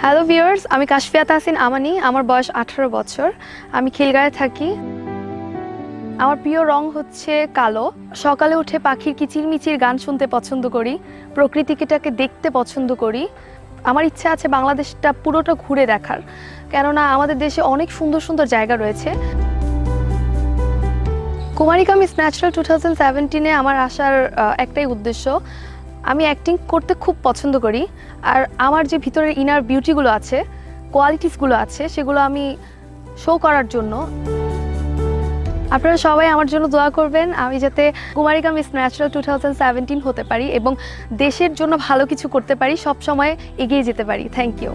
Hello viewers, আমি কাশফিয়া তাহসিন আমানি। আমার বয়স 18 বছর। আমি খিলগাঁয়ে থাকি। আমার প্রিয় রং হচ্ছে কালো। সকালে উঠে পাখির কিচিরমিচির গান শুনতে পছন্দ করি, প্রকৃতিটাকে দেখতে পছন্দ করি। আমার ইচ্ছা আছে বাংলাদেশটা পুরোটা ঘুরে দেখার, কেননা আমাদের দেশে অনেক সুন্দর সুন্দর জায়গা রয়েছে। কুমারিকা মিস ন্যাচারাল 2017-এ আমার আসার একটাই উদ্দেশ্য, আমি অ্যাক্টিং করতে খুব পছন্দ করি। আর আমার যে ভিতরের ইনার বিউটিগুলো আছে, কোয়ালিটিসগুলো আছে, সেগুলো আমি শো করার জন্য। আপনারা সবাই আমার জন্য দোয়া করবেন, আমি যাতে কুমারিকা মিস ন্যাচারাল 2017 হতে পারি এবং দেশের জন্য ভালো কিছু করতে পারি, সব সময় এগিয়ে যেতে পারি। Thank you.